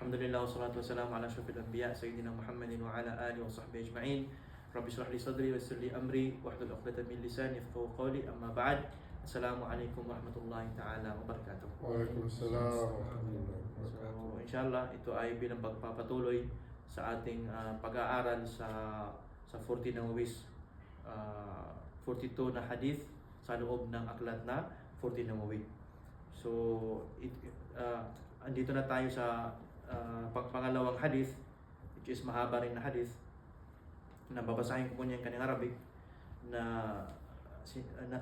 Alhamdulillah wassalatu wassalamu ala asyrafil anbiya sayyidina Muhammadin wa ala alihi wa sahbihi ajma'in. Rabbi shrah li sadri wa yassir li amri wahlul 'uqdatam min lisani yafqahu qawli. Amma ba'd. Assalamualaikum warahmatullahi taala wabarakatuh. Waalaikumsalam warahmatullahi wabarakatuh. So, inshallah ito ay bilang pagpapatuloy sa ating pag-aaral sa 40 Nawawis, 42 na hadith sa loob ng aklat na 40 Nawawi. So, andito na tayo sa pangalawang hadith, which is mahaba rin na hadith na babasahin ko po niya yung kanyang Arabic na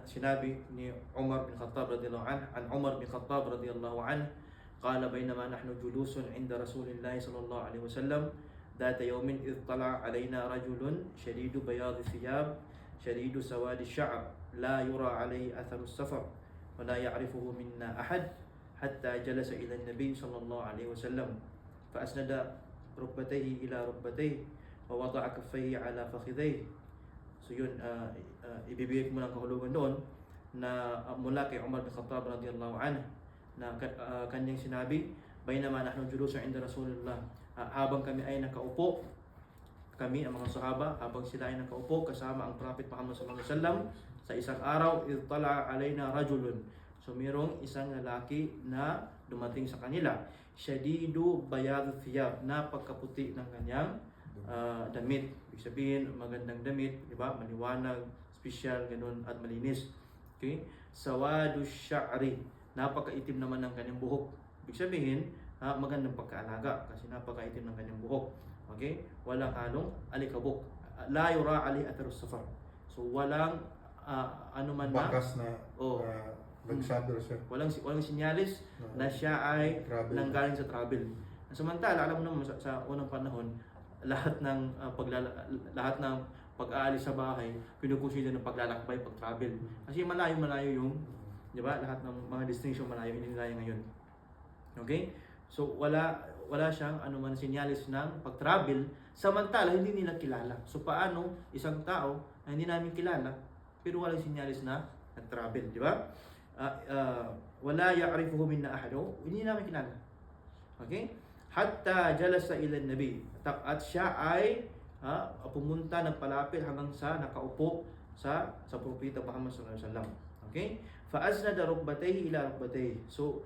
sinabi ni Umar bin Khattab radhiyallahu anhu an Umar bin Khattab radhiyallahu anhu قال بينما نحن جلوس عند رسول الله صلى الله عليه وسلم ذات يوم إذ طلع علينا رجل شديد بياض الثياب شديد سواد الشعر لا يرى عليه أثر السفر ولا يعرفه منا أحد حتى جلس إلى النبي صلى الله عليه وسلم فأسند ركبتيه إلى ركبتيه ووضع كفيه على فخذيه. So yun, ibibigay ko mo ng kahulugan doon na mula kay Umar bin Khattab radiyallahu anhu na kanyang sinabi, bainama nahnu julusun inda Rasulullah, habang kami ay nakaupo, kami ang mga sahaba, habang sila ay nakaupo kasama ang Prophet Muhammad sallallahu alaihi wasallam sa isang araw, idh tala'a alaina rajulun. So mayroong isang lalaki na dumating sa kanila, shadidu bayad thiyab, napakaputi ng kanyang damit. Ibig sabihin, magandang damit, di ba? Maliwanag, special, ganun, at malinis. Okay? Sawadu sya'ri, napakaitim naman ng kanyang buhok. Ibig sabihin, magandang pagkaalaga kasi napakaitim ng kanyang buhok. Okay? Walang halong alikabok. La yura ali atharus safar. So walang anuman na bakas na nagsaddle siya. Walang sinyalis na siya ay nanggaling sa travel. Samantala, alam mo naman sa unang panahon, lahat ng pag-aalis sa bahay, kinukonsider ng paglalakbay, pag-travel. Kasi malayo-malayo yung, di ba? Lahat ng mga destination malayo, hindi nila ngayon. Okay? So wala siyang anuman sinyalis ng pag-travel, samantala hindi nila kilala. So paano isang tao na hindi namin kilala pero walang sinyalis na nag-travel, di ba? Wala ya'rifuhu minna ahadu, hindi namin kilala. Okay? Hatta jalasa ila nabi, at siya ay pumunta ng palapit hanggang sa nakaupo sa propeta Muhammad sallallahu alaihi wasallam. Okay? Fa aznada rukbatayhi ila rukbatayhi. So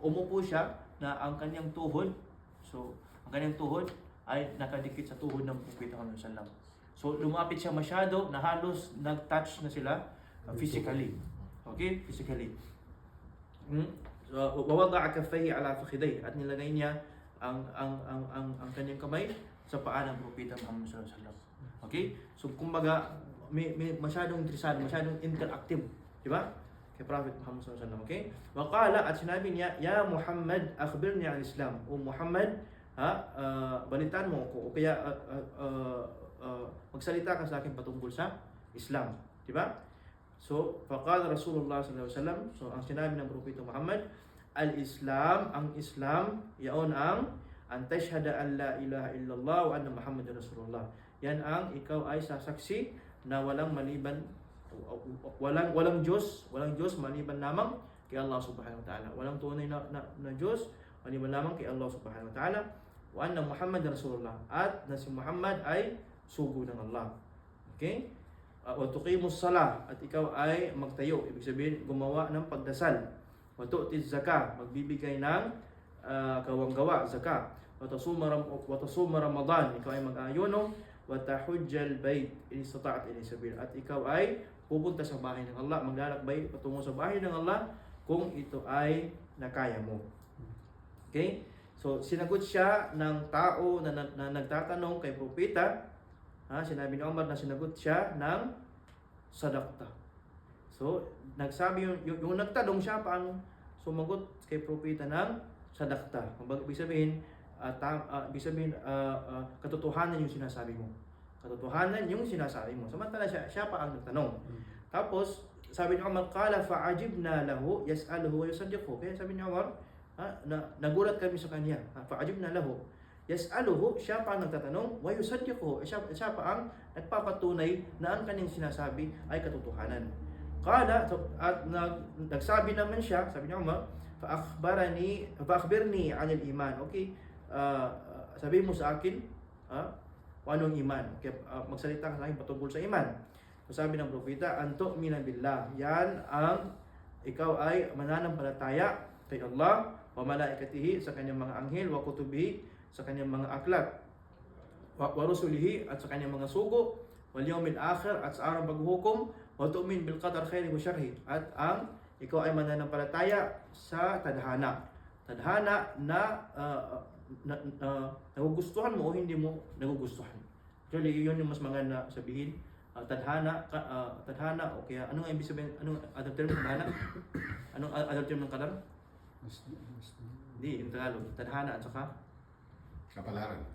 umupo siya na ang kanyang tuhod, ay nakadikit sa tuhod ng propeta Muhammad sallallahu alaihi wasallam. So lumapit siya masyado na halos nag-touch na sila physically. Okay? Physically. So wawada'a kaffayhi ala fakhidayhi, at nilagay niya ang kanyang kamay sa paa ng propeta Muhammad sallallahu alaihi wasallam. Okay? So kumbaga may masyadong interesado, masyadong interactive, di ba? Kay Prophet Muhammad sallallahu alaihi wasallam. Okay? Wa qala, at sinabi niya, ya Muhammad akhbirni an Islam. O Muhammad, balitaan mo ako, o kaya magsalita ka sa akin patungkol sa Islam, di ba? So faqala Rasulullah sallallahu alaihi wasallam, so ang sinabi ng propeta Muhammad, al-Islam, ang Islam, yaon ang tashhada an la ilaha illallah wa anna Muhammadar Rasulullah. Yan ang ikaw ay sasaksi na walang Diyos maliban lamang kay Allah subhanahu wa ta'ala. Walang tunay na Diyos maliban lamang kay Allah subhanahu wa ta'ala. Wa anna Muhammadar Rasulullah, at na si Muhammad ay sugo ng Allah. Okay? Wa tuqimus salah, at ikaw ay magtayo, ibig sabihin gumawa ng pagdasal. Wa tu'tiz zakah, magbibigay ng kawanggawa, zakah. Wa tasuma Ramadan, ikaw ay mag-ayuno. Wa tahujjal bait in istata'at ilayhi sabil, at ikaw ay pupunta sa bahay ng Allah, maglalakbay patungo sa bahay ng Allah kung ito ay nakaya mo. Okay? So sinagot siya ng tao na nagtatanong kay propeta. Sinabi ni Umar na sinagot siya ng sadaqta. So nagsabi yung nagtanong siya paano sumagot kay propeta ng sadaqta. Ibig sabihin, katotohanan yung sinasabi mo. Katotohanan yung sinasabi mo. Samantala siya pa ang nagtanong. Tapos sabi ni Umar, qala fa'ajibna lahu yas'aluhu wa yusaddiquhu. Kaya sabi ni Umar, nagulat kami sa kanya. Fa'ajibna lahu yas'aluhu, siya pa ang nagtatanong, wa yusaddiquhu, siya pa ang nagpapatunay na ang kanyang sinasabi ay katotohanan. Qala, at nagsabi naman siya, sabi ni Umar, fa'akhbirni 'anil iman. Okay, sabihin mo sa akin kung anong iman. Kaya magsalita ka sa akin patungkol sa iman. So sabi ng propeta, anto mina billah. Yan ang ikaw ay mananampalataya kay Allah, wa malaikatihi, sa kanyang mga anghel, wa kutubihi, sa kanyang mga aklat, wa rusulihi, at sa kanyang mga sugo, wal yawmil akhir, at sa araw ng paghuhukom, wa tu'min bil qadar khairi wa syarri, at ang ikaw ay mananampalataya sa tadhana. Tadhana na nagugustuhan mo o hindi mo nagugustuhan. Actually, yun yung mas maganda sabihin. Tadhana o kaya anong ibig sabihin, anong other term ng tadhana? Anong other term ng qadar? Hindi, yung Tagalog. Tadhana at saka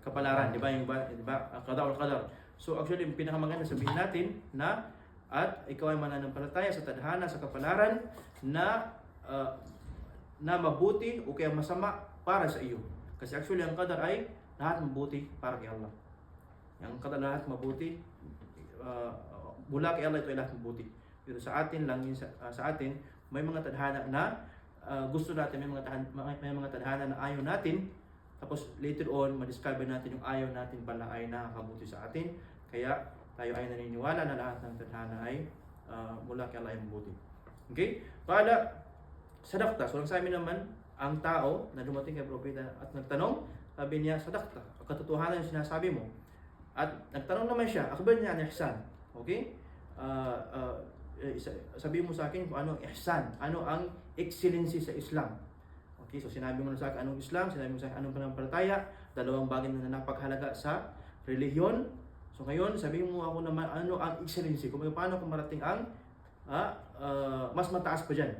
kapalaran, di ba? Yung di ba? Qada or qadar. So actually, yung pinakamaganda sabihin natin na at ikaw ay mananampalataya sa tadhana, sa kapalaran na mabuti o kaya masama para sa iyo. Kasi actually ang qadar ay lahat mabuti para kay Allah. Ang qadar lahat mabuti mula kay Allah, ito ay lahat mabuti. Pero sa atin lang, sa atin may mga tadhana na gusto natin, may mga tadhana na ayaw natin, tapos later on ma-discover natin yung ayaw natin pala ay nakakabuti sa atin. Kaya tayo ay naniniwala na lahat ng tadhana ay mula kay Allah ay mabuti. Okay? Kala sadakta. So lang sa amin naman, ang tao na dumating kay propeta at nagtanong, sabi niya, sadakta, katotohanan yung sinasabi mo. At nagtanong naman siya, akbar niya ang ihsan. Okay? Sabi mo sa akin kung anong ihsan, ano ang excellency sa Islam. Okay, so sinabi mo na sa akin anong Islam, sinabi mo sa akin anong pananampalataya, dalawang bagay na napakhalaga sa relihiyon. So ngayon, sabihin mo ako naman ano ang excellency, kung paano kung marating ang mas mataas pa dyan.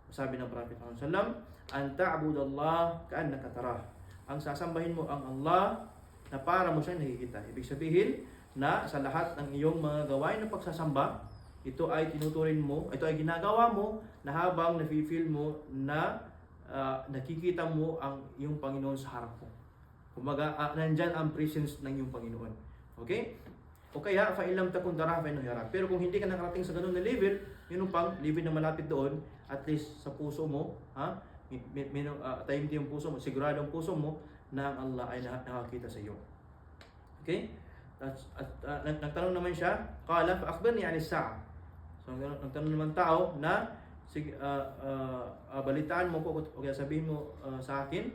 Sabi ng Prophet Muhammad sallam, an ta'budallah ka'annaka tarah. Ang sasambahin mo ang Allah na para mo siyang nakikita. Ibig sabihin na sa lahat ng iyong mga gawain ng pagsasamba, ito ay tinuturing mo, ito ay ginagawa mo na habang nafe-feel mo na nakikita mo ang iyong Panginoon sa harap mo. Kumbaga, nandyan ang presence ng iyong Panginoon. Okay? O kaya, fa'ilam takun darah fa'innahu yarak. Pero kung hindi ka nakarating sa ganun na level, yun pang level na malapit doon, at least sa puso mo, tahimik yung puso mo, sigurado ang puso mo na ang Allah ay nakakita sa iyo. Okay? Nagtanong naman siya, qala fa akhbirni 'ani as-sa'a. So nagtanong naman tao na sige, balitaan mo ko o kaya sabihin mo sa akin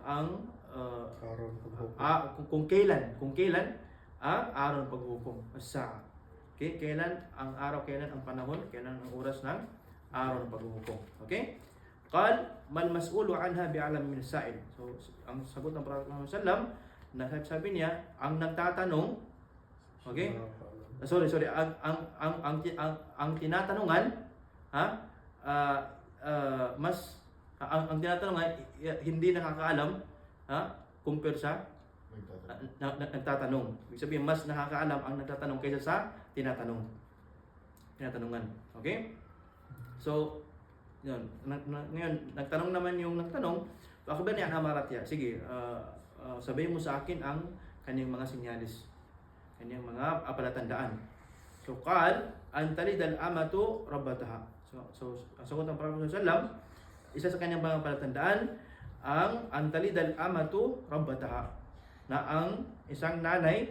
ang kung kailan ang araw ng paghukom, as-sa'a. Okay? Kailan ang araw, kailan ang panahon, kailan ang oras ng araw ng paghukom. Okay? Qal mal mas'ulu anha bi'alam min as-sa'il. So ang sagot ng Prophet Muhammad sallam, sabi niya, ang nagtatanong, okay? Sorry, ang tinatanungan, ang tinatanungan hindi nakakaalam, compare sa nagtatanong. Ibig sabihin, mas nakakaalam ang nagtatanong kaysa sa tinatanungan. Okay? So, yun. Ngayon, nagtanong naman yung nagtanong, ako ba niya hamaratya? Sige, sabihin mo sa akin ang kanyang mga sinyalis, kanyang mga palatandaan. So, qal, antalid al-amatu rabbataha. So ang sagot ng Prophet sallam, isa sa kanyang mga palatandaan, ang antalid al-amatu rabbataha, na ang isang nanay,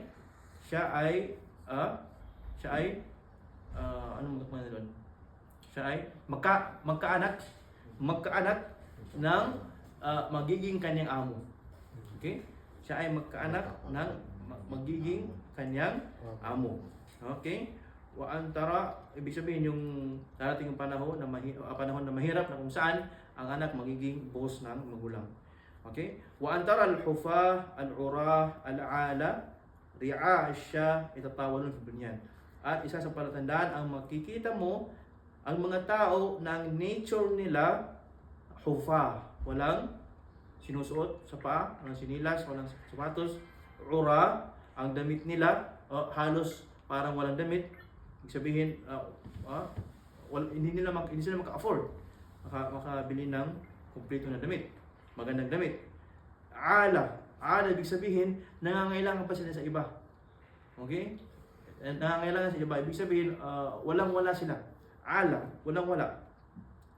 siya ay magkaanak ng magiging kanyang amo. Okay? Siya ay magkaanak ng magiging kanyang amo. Okay? Wa antara, ibig sabihin yung darating yung panahon na mahirap na kung saan ang anak magiging boss ng magulang. Okay? Wa antara al-hufa, al-ura, al-ala, ri'a asya, itatawalun sa bunyan. At isa sa palatandaan, ang makikita mo ang mga tao ng nature nila hufa, walang sinusuot sa paa, walang sinilas, walang sapatos. Ura, ang damit nila halos parang walang damit. Ibig sabihin, hindi sila maka-afford makabili ng kumpleto na damit, magandang damit. Ala ibig sabihin, nangangailangan pa sila sa iba. Okay? Nangangailangan sa iba. Ibig sabihin, walang-wala sila. Ala, walang-wala.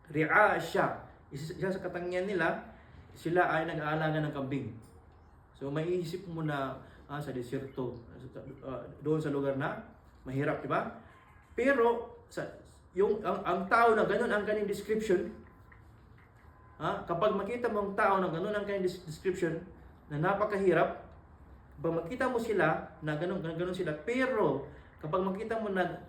Ri'a siya. Isa sa katangian nila, sila ay nag-aalaga ng kambing. So maiisip mo na sa desierto, doon sa lugar na mahirap, di ba? Pero ang tao na ganun ang kanyang description, kapag makita mo ang tao na ganun ang kanyang description na napakahirap, kapag makita mo sila na ganun sila, pero kapag makita mo na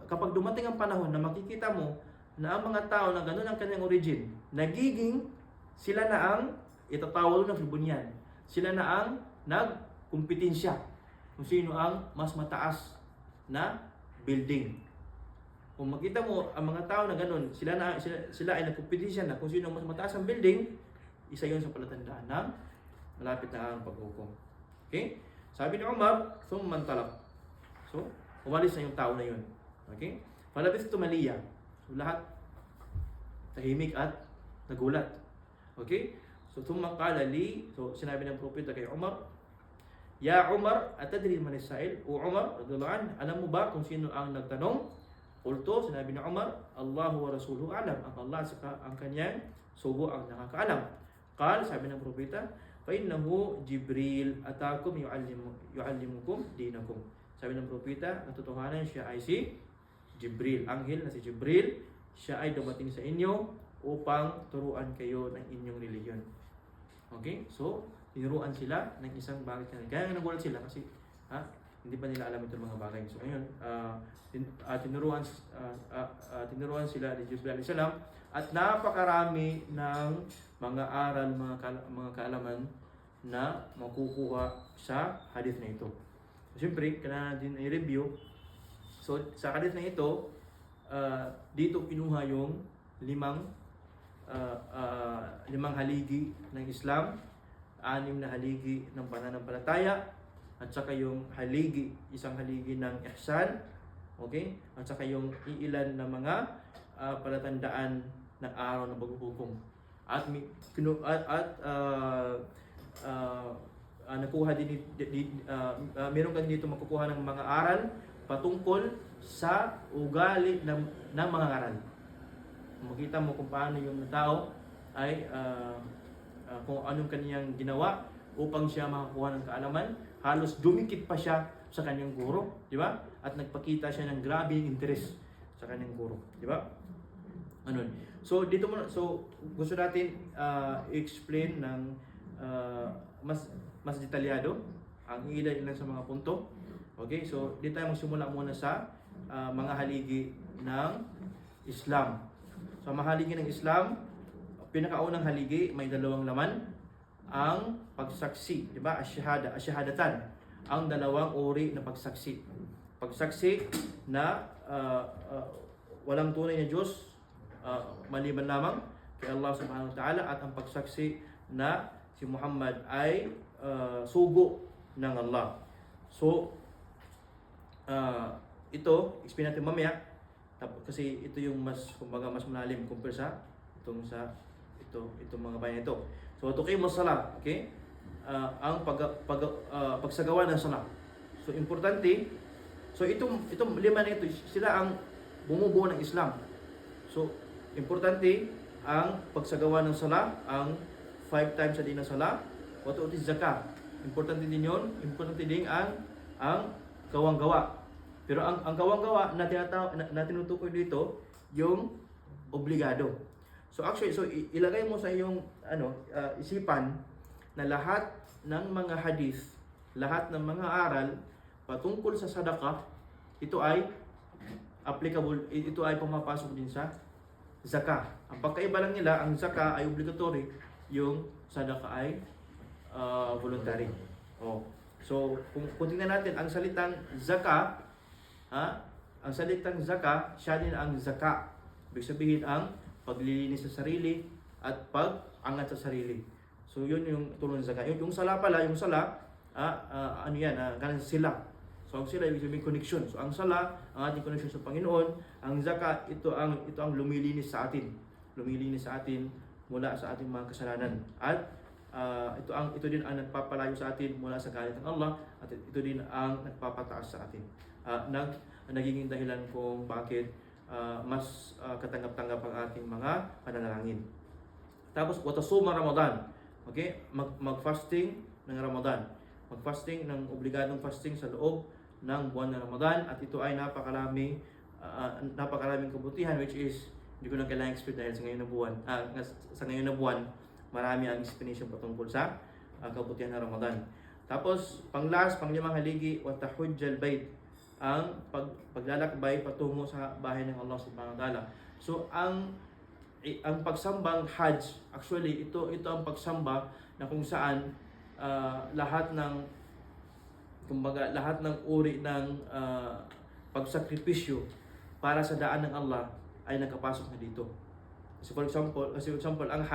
kapag dumating ang panahon na makikita mo na ang mga tao na ganun ang kanyang origin, nagiging sila na ang itatawag ng tribunyan. Sila na ang nagkumpetensya kung sino ang mas mataas na building. Kung makita mo ang mga tao na ganun, sila ay nagkumpetensya na kung sino ang mas mataas ang building, isa yun sa palatandaan ng malapit na ang paghukom. Okay? Sabi ni Umar, thumman talaq. So, umalis na yung tao na yun. Okay? Palabis tumaliya. So, lahat tahimik at nagulat. Okay? So, thumma qala li, so sinabi ng propeta kay Umar, Ya Umar, atadri man as-sa'il? O Umar, radhiyallahu anhu, alam mo ba kung sino ang nagtanong? Ulto, sinabi ni Umar, Allahu wa rasuluhu alam. Ang Allah saka ang kanyang sugo ang nakakaalam. Qal, sabi ng propeta, fa innahu Jibril atakum yu'allimukum dinakum. Sabi ng propeta, natutuhanan siya ay si Jibril, anghel na si Jibril, siya ay dumating sa inyo upang turuan kayo ng inyong reliyon. Okay? So, tinuruan sila ng isang bagay. Kaya nga nagulat sila kasi hindi pa nila alam itong mga bagay. So, ngayon, tinuruan sila ni Jibril alayhi salam at napakarami ng mga aral, mga kaalaman na makukuha sa hadith na ito. So, siyempre, kailangan din i-review. So, sa hadith na ito, dito kinuha yung limang haligi ng Islam, 6 na haligi ng pananampalataya, at saka yung isang haligi ng ihsan, okay? At saka yung iilan na mga palatandaan ng araw ng paghuhukom. At nakuha din meron ka dito makukuha ng mga aral patungkol sa ugali ng mga aral. Makita mo kung paano yung tao ay kung anong kaniyang ginawa upang siya makakuha ng kaalaman. Halos dumikit pa siya sa kanyang guro, di ba? At nagpakita siya ng grabing interest sa kanyang guro, di ba? Ano? So dito gusto natin i-explain ng mas detalyado ang ilan sa mga punto. Okay? So dito tayo magsimula muna sa mga haligi ng Islam. So mga haligi ng Islam, pinakaunang haligi may 2 laman. Ang pagsaksi, di ba? Asyhadatan. Ang 2 uri na pagsaksi. Pagsaksi na walang tunay na Diyos maliban lamang kay Allah subhanahu wa ta'ala, at ang pagsaksi na si Muhammad ay sugo ng Allah. So ito, explain natin mamaya kasi ito yung mas malalim compare sa itong mga bayan ito. So tuqimus salat, okay? Ang pagsagawa ng salat. So importante. So itong 5 na ito, sila ang bumubuo ng Islam. So importante ang pagsagawa ng salat, ang 5 times a day na salat, wa tu'ti zakat. Importante din 'yon. Importante din ang gawang-gawa. Pero ang gawang-gawa na tinutukoy dito yung obligado. So actually, ilagay mo sa iyong isipan na lahat ng mga hadith, lahat ng mga aral patungkol sa sadaqah, ito ay applicable, ito ay pumapasok din sa zakah. Ang pagkaiba lang nila, ang zakah ay obligatory, yung sadaqah ay voluntary. So kung tingnan natin ang salitang zakah, ang salitang zakah, siya din ang zakah. Ibig sabihin ang paglilinis sa sarili at pag-angat sa sarili. So yun yung tulong ng zakat. Yung sala pala, galing sila. So ang sila ibig sabihin connection. So ang sala, ang ating connection sa Panginoon. Ang zakat, ito ang lumilinis sa atin. Lumilinis sa atin mula sa ating mga kasalanan. At ito din ang nagpapalayo sa atin mula sa galit ng Allah, at ito din ang nagpapataas sa atin. Nagiging dahilan kung bakit mas katanggap-tanggap ang ating mga pananalangin. Tapos watasuma Ramadan. Okay? Mag-fasting ng Ramadan. Mag-fasting ng obligadong fasting sa loob ng buwan ng Ramadan, at ito ay napakaraming kabutihan, which is hindi ko na kailangan explain dahil sa ngayon na buwan. Sa ngayon na buwan, marami ang explanation patungkol sa kabutihan ng Ramadan. Tapos panglimang haligi, wa tahujjal bait, ang paglalakbay patungo sa bahay ng Allah Subhanahu wa Ta'ala. So ang pagsambang Hajj, actually ito ang pagsamba na kung saan lahat ng uri ng pagsakripisyo para sa daan ng Allah ay nakapasok na dito. Kasi for example, ang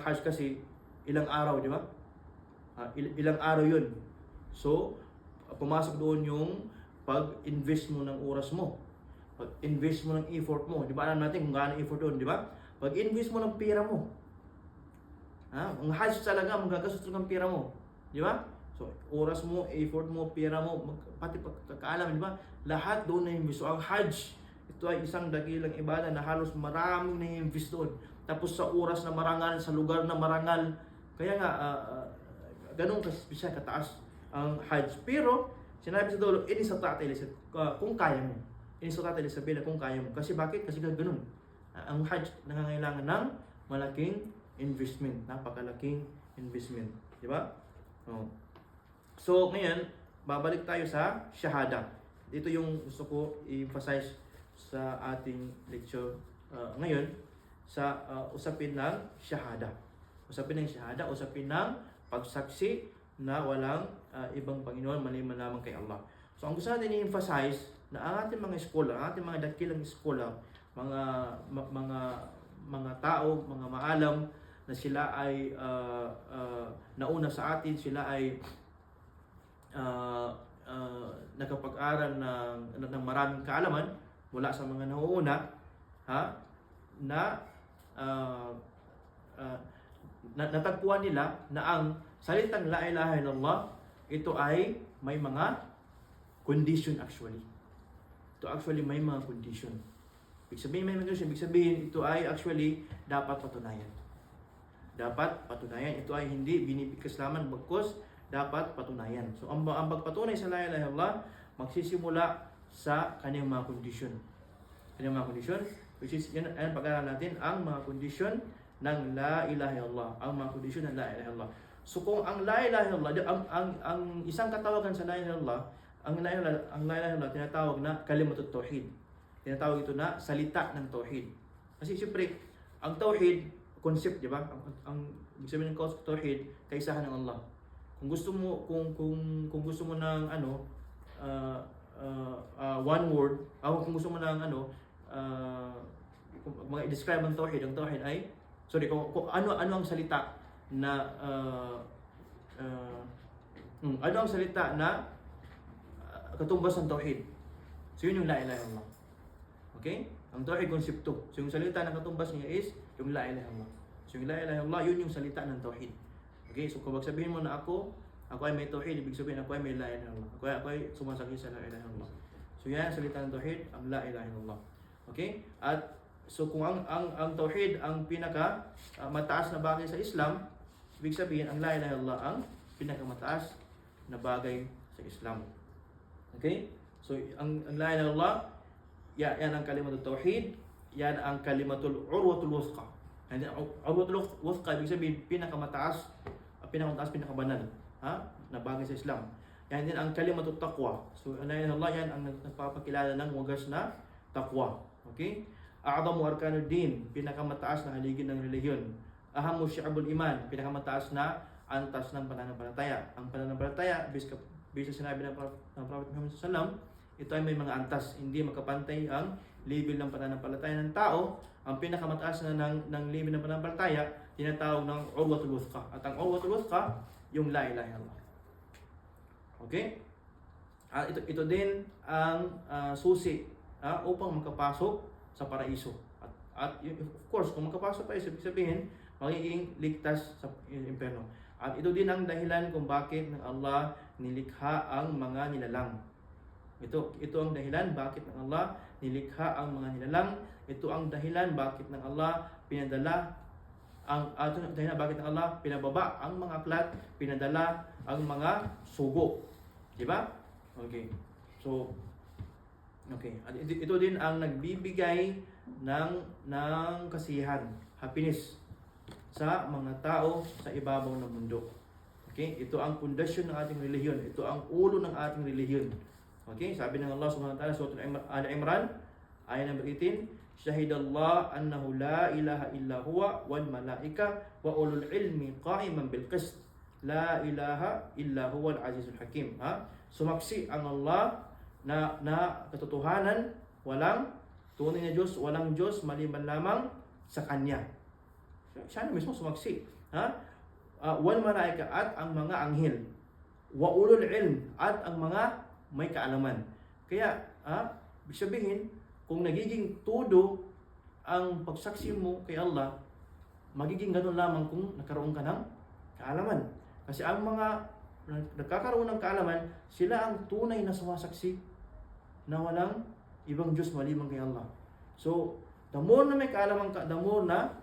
Hajj kasi ilang araw, di ba? Ilang araw 'yun. So, pumasok doon yung pag-invest mo ng oras mo. Pag-invest mo ng effort mo. Di ba alam natin kung gaano effort doon, di ba? Pag-invest mo ng pera mo. Ang Hajj talaga, magagastos ng pera mo. Di ba? So, oras mo, effort mo, pera mo, pati pagkakaalam, di ba? Lahat doon na-invest. So, ang Hajj, ito ay isang dakilang ibada na halos maraming na-invest doon. Tapos sa oras na marangal, sa lugar na marangal. Kaya nga, ganun kasi kataas ang Hajj. Pero, sinabi sa dulo, kung kaya mo. Kung kaya mo. Kasi bakit? Kasi ganun. Ang Hajj nangangailangan ng malaking investment. Napakalaking investment. Di ba? Oh. So, ngayon, babalik tayo sa shahada. Ito yung gusto ko i-emphasize sa ating lecture ngayon sa usapin ng shahada. Usapin ng pagsaksi na walang ibang Panginoon maliban lamang kay Allah. So, ang gusto natin i-emphasize na ang ating mga scholar, ang ating mga dakilang scholar, mga tao, mga maalam na sila ay nauna sa atin, sila ay nakapag-aral ng maraming kaalaman mula sa mga nauuna, natagpuan nila na ang salitang la ilaha illallah, ito ay may mga condition actually. Ito actually may mga condition. Ibig sabihin ito ay actually dapat patunayan. Ito ay hindi binibigkas lamang, bagkus dapat patunayan. So ang pagpatunay sa la ilaha illallah magsisimula sa kanyang mga condition. Which is yan pag-aralan natin ang mga condition ng la ilaha illallah. Ang mga condition ng la ilaha illallah. So kung ang la ilaha illallah, ang isang katawagan sa la ilaha illallah, ang la ilaha illallah tinatawag na kalimatut tauhid. Tinatawag ito na salita ng tauhid. Kasi siyempre, ang tauhid, concept, di ba? Ang ibig sabihin ng tauhid, kaisahan ng Allah. Kung gusto mo ng one word, kung gusto mo ng kung i-describe ang tauhid ay kung ano ang salita na katumbas ng tauhid. So yun yung la ilaha illallah. Okay? Ang tauhid konsepto. So yung salita na katumbas niya is yung la ilaha illallah. So yung la ilaha illallah, yun yung salita ng tauhid. Okay? So kung sabihin mo na ako ay may tauhid, ibig sabihin ako ay may la ilaha illallah. Ako ay sumasagi sa la ilaha illallah. So yan ang salita ng tauhid, ang la ilaha illallah. Okay? At so kung ang tauhid ang pinaka mataas na bagay sa Islam, ibig sabihin ang la ilaha illallah ang pinakamataas na bagay sa Islam. Okay? So ang la ilaha illallah, yan ang kalimatul tauhid, yan ang kalimatul urwatul wuthqa. And then urwatul wuthqa ibig sabihin pinakamataas, pinakabanal, na bagay sa Islam. Yan din ang kalimatut taqwa. So la ilaha illallah, yan ang nagpapakilala ng wagas na taqwa. Okay? A'zamu arkanuddin, pinakamataas na haligi ng relihiyon. Ahamu syu'abul iman, pinakamataas na antas ng pananampalataya. Ang pananampalataya, bisa sinabi ng Prophet Muhammad SAW, ito ay may mga antas, hindi magkapantay ang level ng pananampalataya ng tao. Ang pinakamataas na ng level ng pananampalataya, tinatawag ng urwatul wuthqa. At ang urwatul wuthqa, yung la ilaha illallah. Okay? Ito din ang susi upang makapasok sa paraiso. At of course, kung makapasok pa, ibig sabihin, magiging ligtas sa impyerno. At ito din ang dahilan kung bakit ng Allah nilikha ang mga nilalang. Ito ang dahilan bakit ng Allah nilikha ang mga nilalang. Ito ang dahilan bakit ng Allah pinadala ang dahil na bakit ang Allah pinababa ang mga aklat, pinadala ang mga sugo. Di ba? Okay. So, okay. At ito din ang nagbibigay ng kasiyahan, happiness sa mga tao sa ibabaw ng mundo. Okay? Ito ang pundasyon ng ating relihiyon. Ito ang ulo ng ating relihiyon. Okay? Sabi ng Allah Subhanahu wa Ta'ala sa Surah Al-Imran, ayat number 18, Syahidallah annahu la ilaha illa huwa wal malaika wa ulul ilmi qa'iman bil qist. La ilaha illa huwa al-azizul hakim. Sumaksi ang Allah na katotohanan, walang tunay na Diyos, walang Diyos maliban lamang sa Kanya. Siya na mismo sumaksi. Wal malaika at ang mga anghel. Wa ulul ilm at ang mga may kaalaman. Kaya, ibig sabihin, kung nagiging todo ang pagsaksi mo kay Allah, magiging ganun lamang kung nagkaroon ka ng kaalaman. Kasi ang mga nagkakaroon ng kaalaman, sila ang tunay na sumasaksi na walang ibang Diyos maliban kay Allah. So, the more na may kaalaman ka, the more na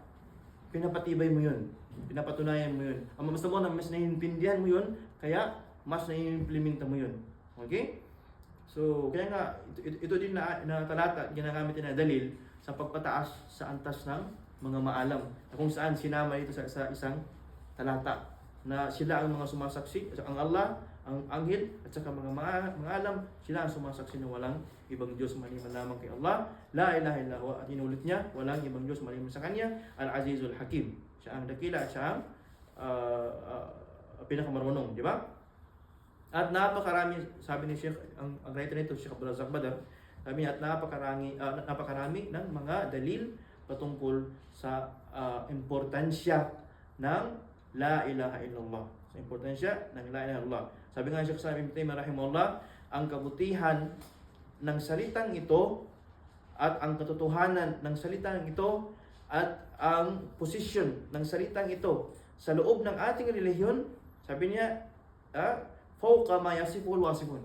pinapatibay mo yun. Pinapatunayan mo yun. Ang mas mo na mas naiintindihan mo yun, kaya mas naiimplementa mo yun. Okay? So, kaya nga, ito din na talata, ginagamit na dalil sa pagpataas sa antas ng mga maalam. Kung saan sinama ito sa isang talata na sila ang mga sumasaksi, ang Allah, ang anghel, at saka mga alam, sila ang sumasaksi na walang ibang Diyos maliban lamang kay Allah. La ilaha illa huwa, at inulit niya, walang ibang Diyos maliban sa Kanya, Al-Azizul Hakim. Siya ang dakila at siya ang pinakamarunong, di ba? At napakarami, sabi ni Sheikh, ang writer nito, Sheikh Abdul Razak Badar, sabi niya, at napakarami ng mga dalil patungkol sa importansya ng La ilaha illallah. Sa importansya ng La ilaha illallah. Sabi nga Sheikh Sa'ib Ibn Taymiyyah rahimahullah, ang kabutihan ng salitang ito at ang katotohanan ng salitang ito at ang posisyon ng salitang ito sa loob ng ating relihiyon, sabi niya, fawqa ma yasiful wasifun.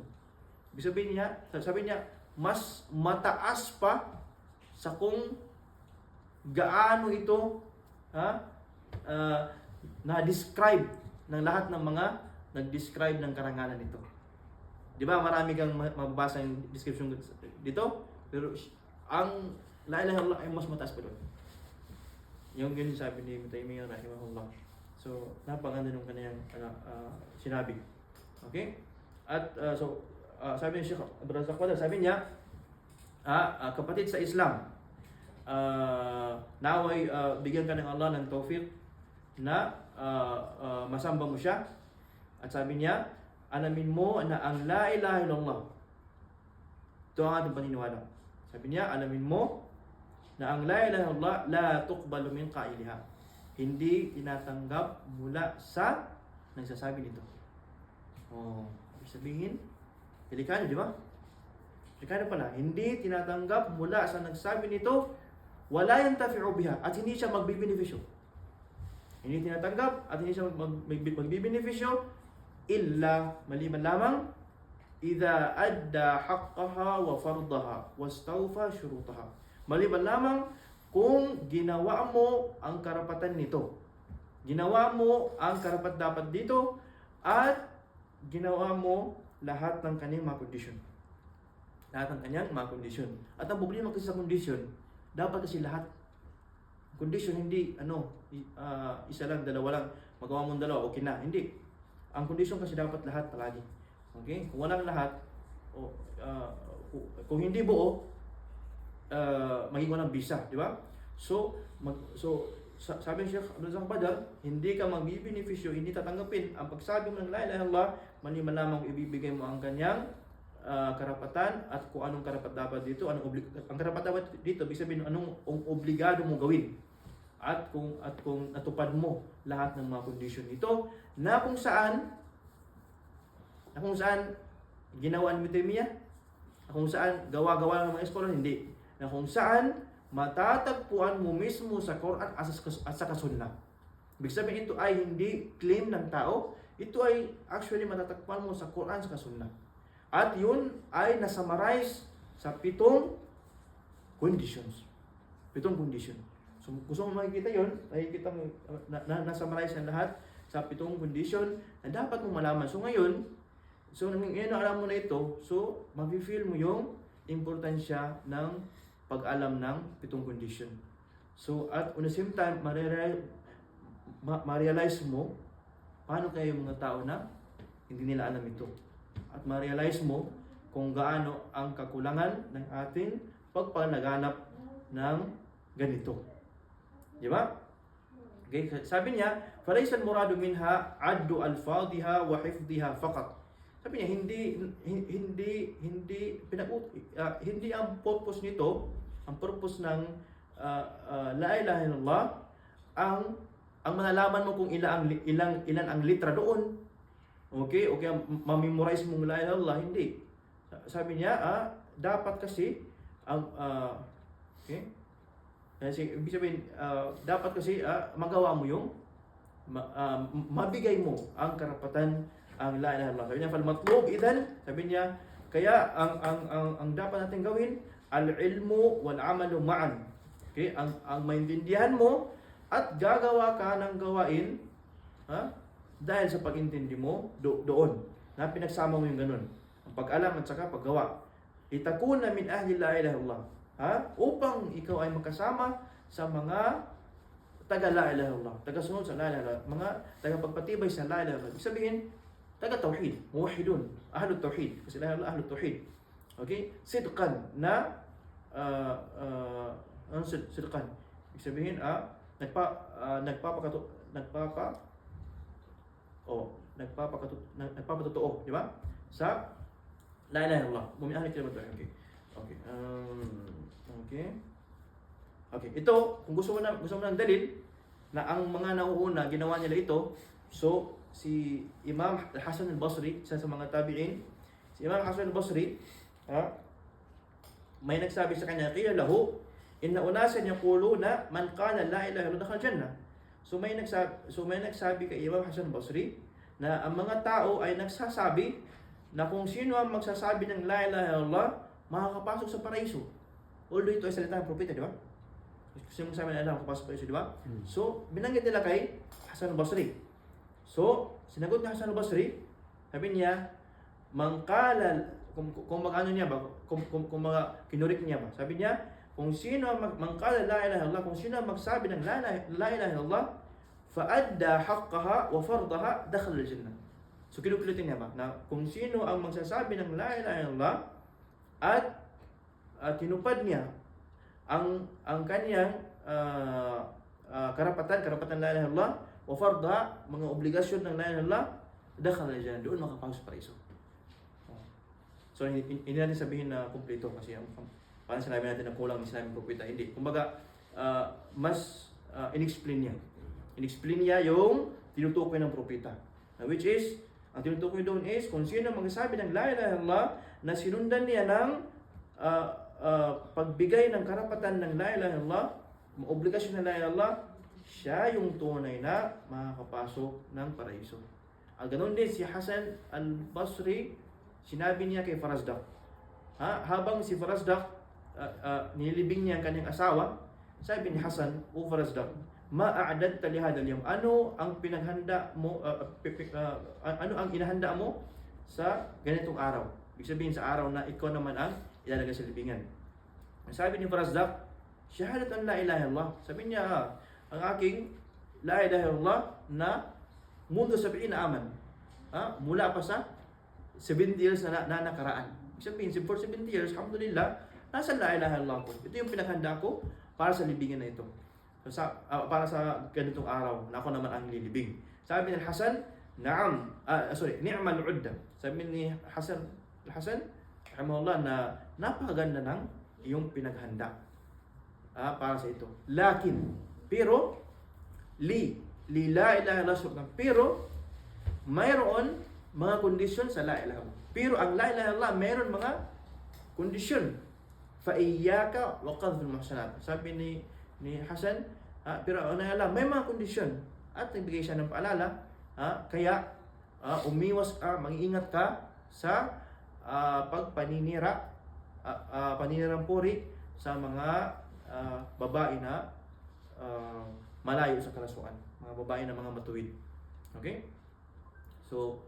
Sabi niya, mas mataas pa sa kung gaano ito na-describe ng lahat ng mga nag-describe ng karangalan nito. Di ba marami kang mababasa yung description dito? Pero ang La ilaha illallah ay mas mataas pa doon. Yung yun sabi ni Ibn Taymiyyah rahimahullah. So, napakaganda nung kanyang sinabi. Okay? At sabi ni Sheikh Abdul Razak Badar, sabi niya, kapatid sa Islam, naway bigyan ka ng Allah ng tawfiq na masamba mo siya. At sabi niya, alamin mo na ang La ilaha illallah, ito ang ating paniniwala. Sabi niya, alamin mo na ang La ilaha illallah la tuqbalu min qailiha, hindi tinatanggap mula sa nagsasabi nito. Ibig sabihin, delikado, di ba? Delikado pala, hindi tinatanggap mula sa nagsabi nito, wala yantafi'u biha, at hindi siya magbibenepisyo. Hindi tinatanggap at hindi siya magbibenepisyo illa maliban lamang idza adda haqqaha wa fardaha wastawfa shurutaha. Maliban lamang kung ginawa mo ang karapatan nito. Ginawa mo ang karapat-dapat dito at ginawa mo lahat ng kanyang mga kondisyon. Lahat ng kanyang mga kondisyon. At ang problema kasi sa kondisyon, dapat kasi lahat. Kondisyon hindi isa lang, dalawa lang, magawa mong dalawa, okay na. Hindi. Ang kondisyon kasi dapat lahat palagi. Okay? Kung walang lahat, kung hindi buo, maging walang bisa, di ba? So sabi ni Sheikh Abdul Razak Badar, hindi ka magbibenepisyo, hindi tatanggapin ang pagsabi mo ng La ilaha illallah, maliban lamang ibibigay mo ang kanyang karapatan at kung anong karapat-dapat dito, ang karapat-dapat dito, ibig sabihin anong obligado mo gawin. At kung natupad mo lahat ng mga kondisyon nito na kung saan ginawa ni Taymiyyah, na kung saan gawa-gawa ng mga eskolar, hindi. Na kung saan matatagpuan mo mismo sa Quran at sa Sunnah. Ibig sabihin ito ay hindi claim ng tao, ito ay actually matatagpuan mo sa Quran at sa Sunnah. At yun ay nasummarize sa 7 conditions. 7 condition. So gusto mo makikita yun, makikita mo nasummarize ang lahat sa 7 condition na dapat mong malaman. So ngayon na alam mo na ito, so mafe-feel mo yung importansya ng pag-alam ng 7 condition. So at on the same time, ma-realize mo paano kayo yung mga tao na hindi nila alam ito. At ma-realize mo kung gaano ang kakulangan ng ating pagpanaganap ng ganito. Di ba? Okay, sabi niya, فَلَيْسَ الْمُرَادُ مِنْهَا عَدُّ أَلْفَاظِهَا وَحِفْظِهَا فَقَط. Sabi niya, hindi ang purpose nito, ang purpose ng La ilaha illallah, ang malalaman mo kung ilan ang litra doon. Okay, ma-memorize mo La ilaha illallah, hindi. Sabi niya, dapat kasi kasi ibig sabihin, dapat kasi magawa mo yung mabigay mo ang karapatan ang La ilaha illallah. Sabi niya, fal-matlub idan, sabi niya, kaya ang dapat natin gawin, al-ilmu wal-amalu ma'an. Okay, ang maintindihan mo at gagawa ka ng gawain dahil sa pag-intindi mo doon. Na pinagsama mo yung ganun. Ang pag-alam at saka paggawa. Itakuna min ahli la ilaha illallah. Upang ikaw ay makasama sa mga taga la ilaha illallah, taga-sunod sa la ilaha illallah, mga taga-pagpatibay sa la ilaha illallah. Ibig sabihin, taga-tauhid, muwahhidun, ahlut tauhid, kasi la ilaha illallah ahlut tauhid. Okay? Sidqan na sidqan. Ibig sabihin, nagpapatotoo, di ba? Sa la ilaha illallah, mu'min ahli kalimat tauhid. Okay. Ito, kung gusto mo ng dalil na ang mga nauuna ginawa nila ito, so si Imam Hasan al-Basri, isa sa mga tabi'in, si Imam Hasan al-Basri, may nagsabi sa kanya, qila lahu, inna unasan yaquluna man qala la ilaha illallah dakhala jannah. So may nagsabi kay Imam Hasan al-Basri na ang mga tao ay nagsasabi na kung sino ang magsasabi ng la ilaha illallah, makakapasok sa paraiso. Although ito ay salita ng propeta, di ba? Kasi yung sabi na alam, makakapasok sa paraiso, di ba? So, binanggit nila kay Hasan al-Basri. So, sinagot ni Hasan al-Basri, sabi niya, mangkalal, kung mag-ano niya ba, kung mga kinurik niya ba, sabi niya, kung sino mangkalal la ilaha illallah, kung sino magsabi ng la ilaha illallah, fa'adda haqqaha wa fardaha dakhala al-jannah. So, kinukulitin niya ba, na kung sino ang magsasabi ng la ilaha illallah, at tinupad niya ang kanyang karapatan la ilaha illallah wa fardha, mga obligasyon ng la ilaha illallah, dakhala al-jannah, doon makapasok sa paraiso. So hindi natin sabihin na kumpleto kasi parang sinabi natin na kulang ng sinabing propeta, hindi. Kumbaga mas in-explain niya yung tinutukoy ng propeta, which is ang tinutukoy doon is kung sino magsasabi ng la ilaha illallah na sinundan niya ng pagbigay ng karapatan ng la ilaha illallah, obligasyon ng la ilaha illallah, siya yung tunay na makakapasok ng paraiso. Ganoon din si Hasan al-Basri, sinabi niya kay Farazdak. Habang si Farazdak nilibing niya ang kanyang asawa, sabi ni Hasan, o Farazdak, ma'a'adadta li hadal yawm, ano ang pinaghanda mo, ano ang inahanda mo sa ganitong araw? Ibig sabihin sa araw na ikaw naman ang ilalagay sa libingan. Sabi ni Farazdak, syahadat an la ilaha illallah. Sabi niya, ang aking la ilaha illallah na mundo sabihin na aman. Mula pa sa 70 years na nakaraan. Ibig sabihin, for 70 years, alhamdulillah, nasa la ilaha illallah ko. Ito yung pinaghanda ko para sa libingan na ito. So, para sa ganitong araw na ako naman ang lilibing. Sabi ni Hasan, ni'mal udda. Sabi ni Hasan, rahimahullah, na napakaganda ng iyong pinaghanda para sa ito. Pero la ilaha illallah, pero mayroon mga kondisyon sa la ilaha illallah. Pero ang la ilaha illallah mayroon mga kondisyon. Fa iyyaka wa qadhful muhsanat. Sabi ni Hasan, pero may mga kondisyon at nagbigay siya ng paalala, kaya umiwas ka, mag-iingat ka sa paninirang puri sa mga babae na malayo sa karasuan. Mga babae na mga matuwid. Okay? So,